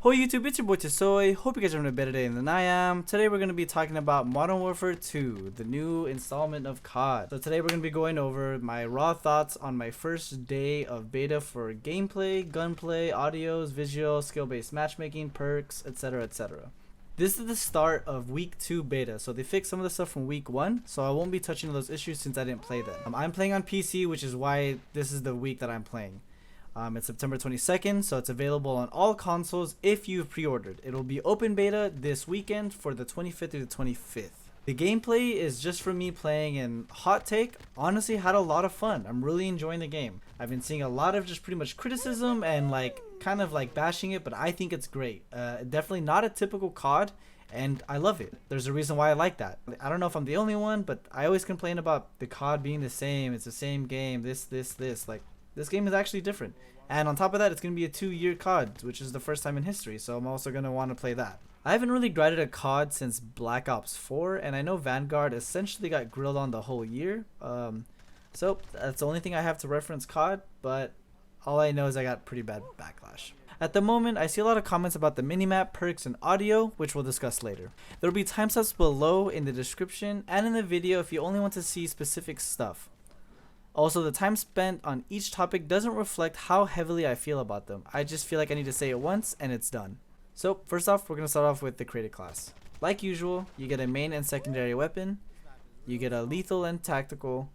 Ho YouTube, it's your boy Tisoy. Hope you guys are having a better day than I am. Today we're going to be talking about Modern Warfare 2, the new installment of COD. So today we're going to be going over my raw thoughts on my first day of beta for gameplay, gunplay, audios, visuals, skill-based matchmaking, perks, etc, etc. This is the start of week 2 beta, so they fixed some of the stuff from week 1, so I won't be touching on those issues since I didn't play them. I'm playing on PC, which is why this is the week that I'm playing. It's September 22nd, so it's available on all consoles if you've pre-ordered. It'll be open beta this weekend for the 25th through the 25th. The gameplay is just for me playing, and hot take, honestly had a lot of fun. I'm really enjoying the game. I've been seeing a lot of just pretty much criticism and kind of bashing it, but I think it's great. Definitely not a typical COD, and I love it. There's a reason why I like that. I don't know if I'm the only one, but I always complain about the COD being the same. It's the same game, this. This game is actually different. And on top of that, it's going to be a 2-year COD, which is the first time in history, so I'm also going to want to play that. I haven't really grinded a COD since Black Ops 4, and I know Vanguard essentially got grilled on the whole year. So that's the only thing I have to reference COD, but all I know is I got pretty bad backlash. At the moment, I see a lot of comments about the minimap, perks, and audio, which we'll discuss later. There will be timestamps below in the description and in the video if you only want to see specific stuff. Also, the time spent on each topic doesn't reflect how heavily I feel about them. I just feel like I need to say it once and it's done. So first off, we're going to start off with the created class. Like usual, you get a main and secondary weapon, you get a lethal and tactical,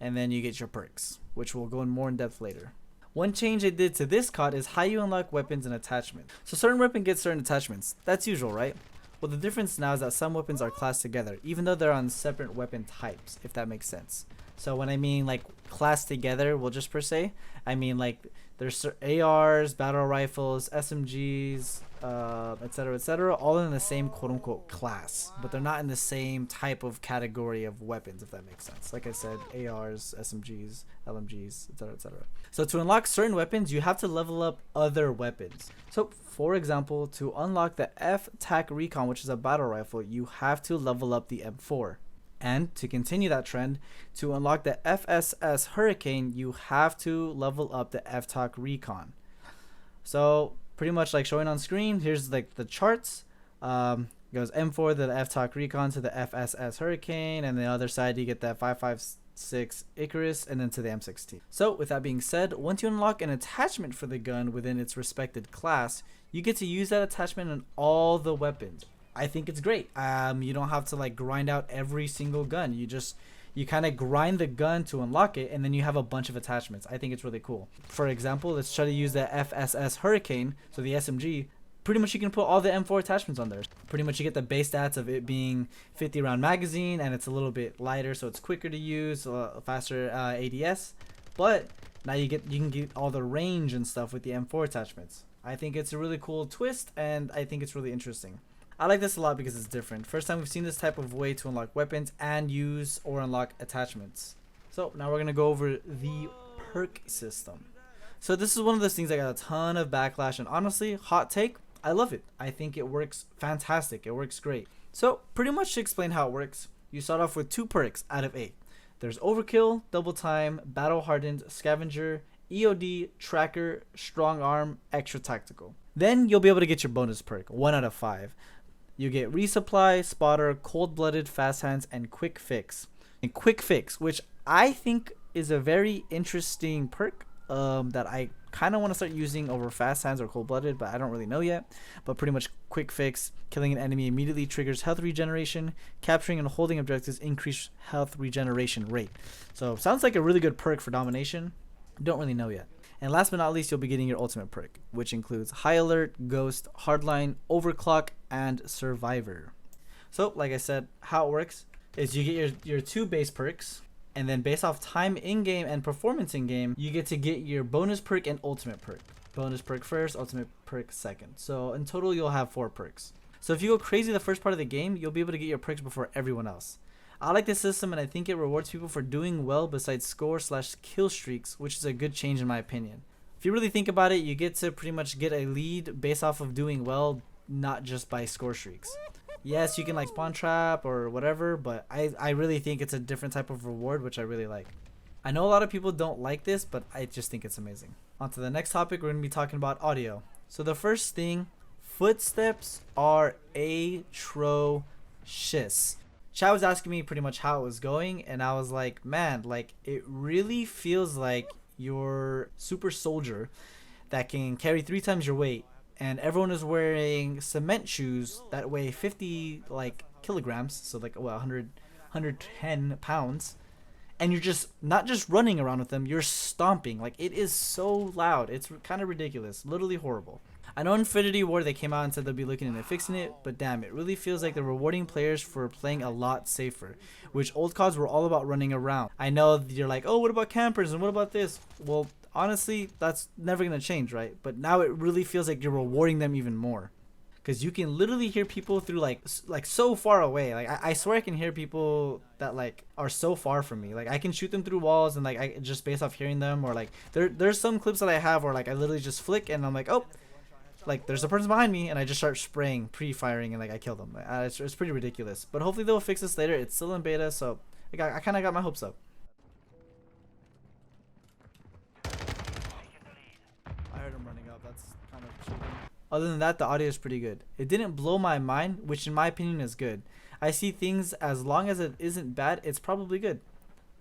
and then you get your perks, which we'll go in more in depth later. One change I did to this COD is how you unlock weapons and attachments. So certain weapons get certain attachments. That's usual, right? Well, the difference now is that some weapons are classed together, even though they're on separate weapon types, if that makes sense. So when I mean classed together, well, just per se, I mean there's ARs, battle rifles, SMGs, etc., all in the same quote-unquote class, but they're not in the same type of category of weapons, if that makes sense. Like I said, ARs, SMGs, LMGs, etc. So to unlock certain weapons, you have to level up other weapons. So for example, to unlock the F-TAC Recon, which is a battle rifle, you have to level up the M4. And to continue that trend, to unlock the FSS Hurricane, you have to level up the F-TAC Recon. So pretty much like showing on screen, here's the charts. It goes M4 to the F-TAC Recon to the FSS Hurricane, and the other side you get that 5.56 Icarus, and then to the M16. So with that being said, once you unlock an attachment for the gun within its respected class, you get to use that attachment on all the weapons. I think it's great. You don't have to grind out every single gun. You kind of grind the gun to unlock it, and then you have a bunch of attachments. I think it's really cool. For example, let's try to use the FSS Hurricane, so the SMG. Pretty much you can put all the M4 attachments on there. Pretty much you get the base stats of it being 50 round magazine, and it's a little bit lighter, so it's quicker to use, faster ADS. But now you can get all the range and stuff with the M4 attachments. I think it's a really cool twist, and I think it's really interesting. I like this a lot because it's different. First time we've seen this type of way to unlock weapons and use or unlock attachments. So now we're going to go over the perk system. So this is one of those things that got a ton of backlash, and honestly, hot take, I love it. I think it works fantastic. It works great. So pretty much to explain how it works, you start off with 2 perks out of 8. There's Overkill, Double Time, Battle Hardened, Scavenger, EOD, Tracker, Strong Arm, Extra Tactical. Then you'll be able to get your bonus perk, 1 out of 5. You get Resupply, Spotter, Cold-Blooded, Fast Hands, and Quick Fix. And Quick Fix, which I think is a very interesting perk that I kind of want to start using over Fast Hands or Cold-Blooded, but I don't really know yet. But pretty much Quick Fix, killing an enemy immediately triggers health regeneration. Capturing and holding objectives increase health regeneration rate. So sounds like a really good perk for domination. Don't really know yet. And last but not least, you'll be getting your ultimate perk, which includes High Alert, Ghost, Hardline, Overclock, and Survivor. So, like I said, how it works is you get your 2 base perks, and then based off time in-game and performance in-game, you get to get your bonus perk and ultimate perk. Bonus perk first, ultimate perk second. So in total, you'll have 4 perks. So if you go crazy the first part of the game, you'll be able to get your perks before everyone else. I like this system, and I think it rewards people for doing well besides score/kill streaks, which is a good change in my opinion. If you really think about it, you get to pretty much get a lead based off of doing well, not just by score streaks. Yes, you can spawn trap or whatever, but I really think it's a different type of reward, which I really like. I know a lot of people don't like this, but I just think it's amazing. On to the next topic, we're going to be talking about audio. So the first thing Footsteps are atrocious. Chad was asking me pretty much how it was going, and I was like, man, like it really feels like you're super soldier that can carry 3 times your weight, and everyone is wearing cement shoes that weigh 50 like kilograms, so like well 110 pounds, and you're just not just running around with them, you're stomping. Like it is so loud, it's kind of ridiculous, literally horrible. I know Infinity Ward they came out and said they'll be looking into fixing it, but damn, it really feels like they're rewarding players for playing a lot safer, which old CODs were all about running around. I know you're like, oh, what about campers and what about this? Well, honestly, that's never gonna change, right? But now it really feels like you're rewarding them even more, because you can literally hear people through like so far away. Like I swear I can hear people that like are so far from me. Like I can shoot them through walls, and like I just based off hearing them, or like there's some clips that I have where like I literally just flick and I'm like, oh, like there's a person behind me, and I just start spraying, pre-firing, and like I kill them. It's pretty ridiculous, but hopefully they'll fix this later. It's still in beta, so I kind of got my hopes up. I heard him running up. That's kind of cheating. Other than that, the audio is pretty good. It didn't blow my mind, which in my opinion is good. I see things, as long as it isn't bad, it's probably good.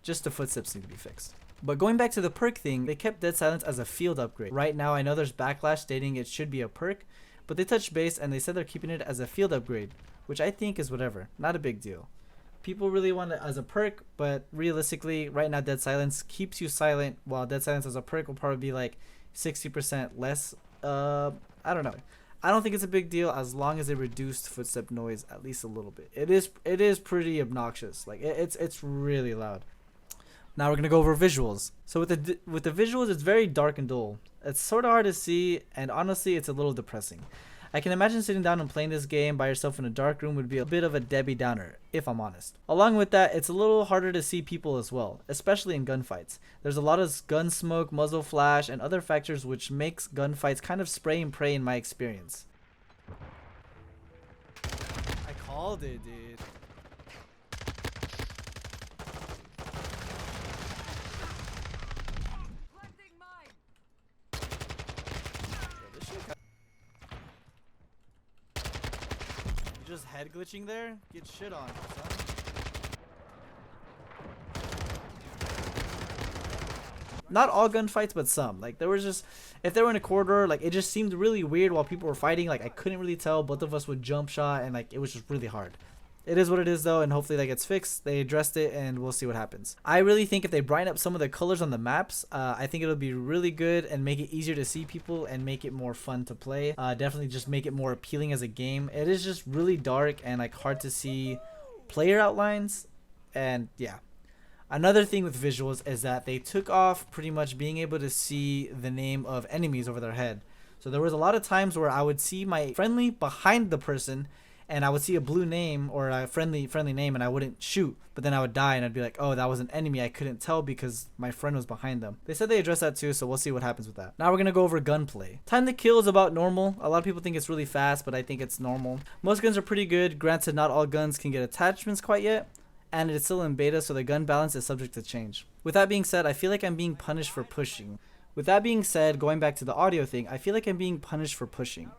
Just the footsteps need to be fixed. But going back to the perk thing, they kept Dead Silence as a field upgrade. Right now, I know there's backlash stating it should be a perk, but they touched base and they said they're keeping it as a field upgrade, which I think is whatever, not a big deal. People really want it as a perk, but realistically, right now Dead Silence keeps you silent, while Dead Silence as a perk will probably be like 60% less. I don't know. I don't think it's a big deal as long as they reduced footstep noise at least a little bit. It is pretty obnoxious. Like it's really loud. Now we're gonna go over visuals. So with the visuals, it's very dark and dull. It's sort of hard to see, and honestly, it's a little depressing. I can imagine sitting down and playing this game by yourself in a dark room would be a bit of a Debbie Downer, if I'm honest. Along with that, it's a little harder to see people as well, especially in gunfights. There's a lot of gun smoke, muzzle flash, and other factors which makes gunfights kind of spray and pray in my experience. I called it, dude. Just head glitching there? Get shit on, son. Not all gunfights, but some. Like there was just, if they were in a corridor, like it just seemed really weird while people were fighting. Like I couldn't really tell. Both of us would jump shot, and like it was just really hard. It is what it is though, and hopefully that gets fixed. They addressed it, and we'll see what happens. I really think if they brighten up some of the colors on the maps, I think it'll be really good and make it easier to see people and make it more fun to play. Definitely just make it more appealing as a game. It is just really dark and like hard to see player outlines, and yeah. Another thing with visuals is that they took off pretty much being able to see the name of enemies over their head. So there was a lot of times where I would see my friendly behind the person, and I would see a blue name or a friendly name, and I wouldn't shoot, but then I would die, and I'd be like, oh, that was an enemy. I couldn't tell because my friend was behind them. They said they addressed that too, so we'll see what happens with that. Now we're gonna go over gunplay. Time to kill is about normal. A lot of people think it's really fast, but I think it's normal. Most guns are pretty good. Granted, not all guns can get attachments quite yet, and it's still in beta, so the gun balance is subject to change. With that being said, I feel like I'm being punished for pushing. With that being said, going back to the audio thing, I feel like I'm being punished for pushing.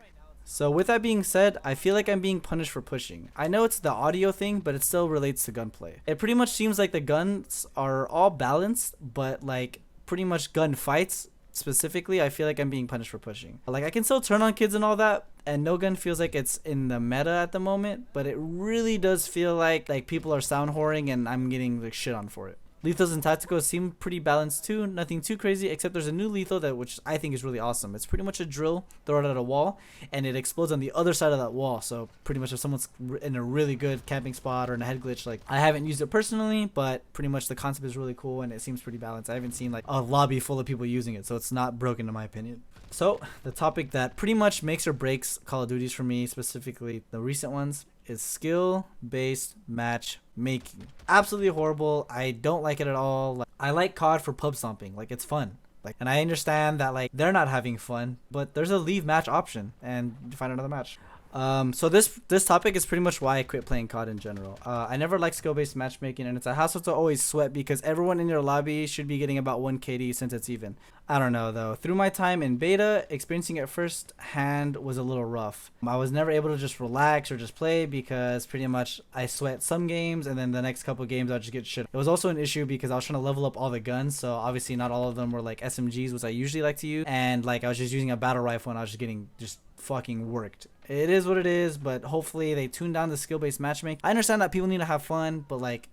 So with that being said, I feel like I'm being punished for pushing. I know it's the audio thing, but it still relates to gunplay. It pretty much seems like the guns are all balanced, but like pretty much gun fights specifically, I feel like I'm being punished for pushing. Like I can still turn on kids and all that, and no gun feels like it's in the meta at the moment, but it really does feel like people are sound whoring and I'm getting like shit on for it. Lethals and tacticals seem pretty balanced too, nothing too crazy, except there's a new lethal which I think is really awesome. It's pretty much a drill, throw it at a wall, and it explodes on the other side of that wall. So pretty much if someone's in a really good camping spot or in a head glitch, like I haven't used it personally, but pretty much the concept is really cool and it seems pretty balanced. I haven't seen like a lobby full of people using it, so it's not broken in my opinion. So the topic that pretty much makes or breaks Call of Duties for me, specifically the recent ones, is skill-based matchmaking. Absolutely horrible. I don't like it at all. Like, I like COD for pub stomping. Like it's fun. Like, and I understand that like they're not having fun, but there's a leave match option and you find another match. So this topic is pretty much why I quit playing COD in general. I never liked skill-based matchmaking, and it's a hassle to always sweat because everyone in your lobby should be getting about 1 KD since it's even. I don't know though. Through my time in beta, experiencing it firsthand was a little rough. I was never able to just relax or just play because pretty much I sweat some games and then the next couple games I'll just get shit. It was also an issue because I was trying to level up all the guns, so obviously not all of them were like SMGs, which I usually like to use, and like I was just using a battle rifle and I was just getting fucking worked. It is what it is, but hopefully they tune down the skill-based matchmaking. I understand that people need to have fun, but like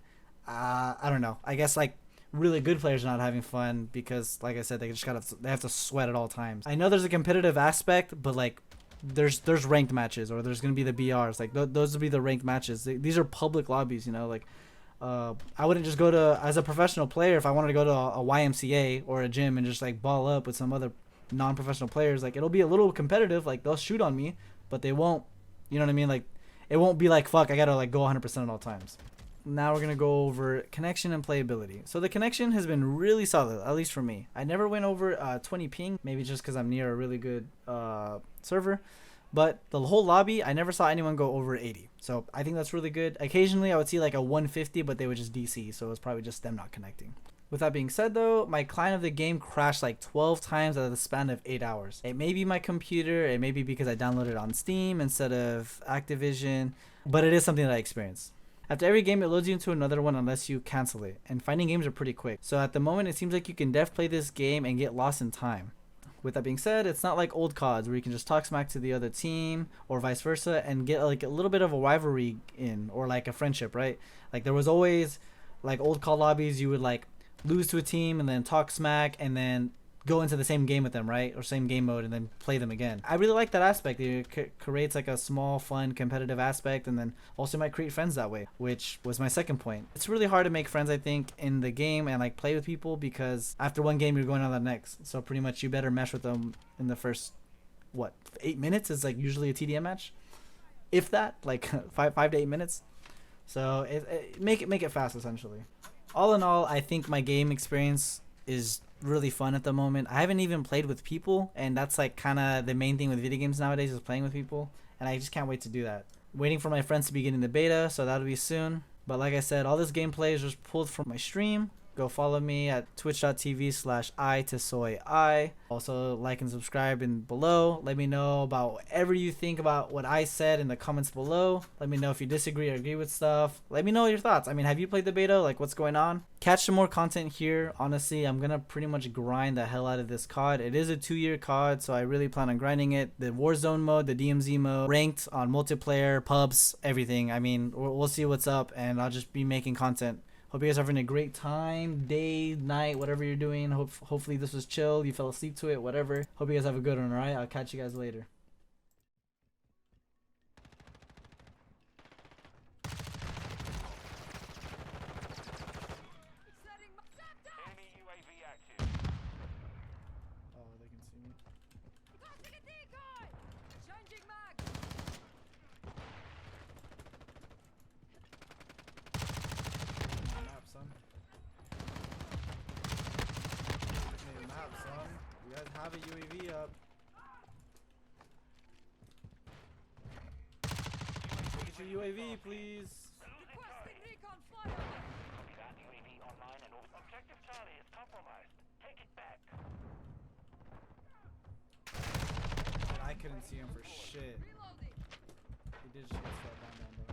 I don't know. I guess like really good players are not having fun because like I said, they have to sweat at all times. I know there's a competitive aspect, but like there's ranked matches, or there's gonna be the BRs. Like those will be the ranked matches. These are public lobbies, you know. Like I wouldn't just go to, as a professional player, if I wanted to go to a YMCA or a gym and just like ball up with some other non-professional players, like it'll be a little competitive. Like they'll shoot on me, but they won't, you know what I mean? Like it won't be like, fuck, I gotta like go 100% at all times. Now we're gonna go over connection and playability. So the connection has been really solid, at least for me. I never went over 20 ping, maybe just because I'm near a really good server, but the whole lobby, I never saw anyone go over 80. So I think that's really good. Occasionally I would see like a 150, but they would just DC, so it was probably just them not connecting. With that being said though, my client of the game crashed like 12 times out of the span of 8 hours. It may be my computer, it may be because I downloaded it on Steam instead of Activision, but it is something that I experienced. After every game, it loads you into another one unless you cancel it, and finding games are pretty quick. So at the moment, it seems like you can def play this game and get lost in time. With that being said, it's not like old CODs where you can just talk smack to the other team or vice versa and get like a little bit of a rivalry in, or like a friendship, right? Like there was always like old COD lobbies, you would like lose to a team and then talk smack and then go into the same game with them, right? Or same game mode and then play them again. I really like that aspect. It creates like a small, fun, competitive aspect, and then also might create friends that way, which was my second point. It's really hard to make friends, I think, in the game and like play with people because after one game you're going on to the next. So pretty much you better mesh with them in the first, what, 8 minutes is like usually a TDM match, if that, like 5 to 8 minutes. So make it fast essentially. All in all, I think my game experience is really fun at the moment. I haven't even played with people, and that's like kind of the main thing with video games nowadays, is playing with people, and I just can't wait to do that. Waiting for my friends to be getting the beta, so that'll be soon. But like I said, all this gameplay is just pulled from my stream. Go follow me at twitch.tv/XxTiSOYxX. Also like and subscribe in below. Let me know about whatever you think about what I said in the comments below. Let me know if you disagree or agree with stuff. Let me know your thoughts. I mean, have you played the beta? Like, what's going on? Catch some more content here. Honestly, I'm gonna pretty much grind the hell out of this COD. It is a 2-year COD, so I really plan on grinding it. The Warzone mode, the DMZ mode, ranked on multiplayer, pubs, everything. I mean, we'll see what's up, and I'll just be making content. Hope you guys are having a great time, day, night, whatever you're doing. Hopefully this was chill, you fell asleep to it, whatever. Hope you guys have a good one, alright? I'll catch you guys later. Oh, they can see me. You guys have a UAV up. Look at your UAV, please. I couldn't see him for shit. He did just get slowed down though.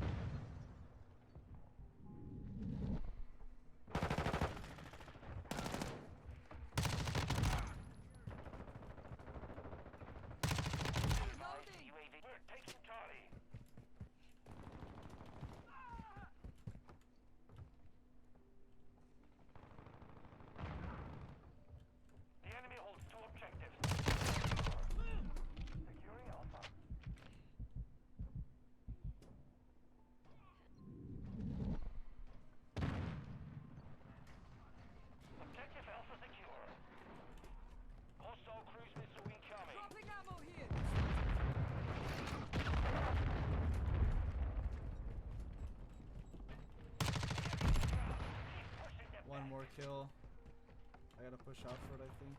One more kill. I gotta push out for it, I think.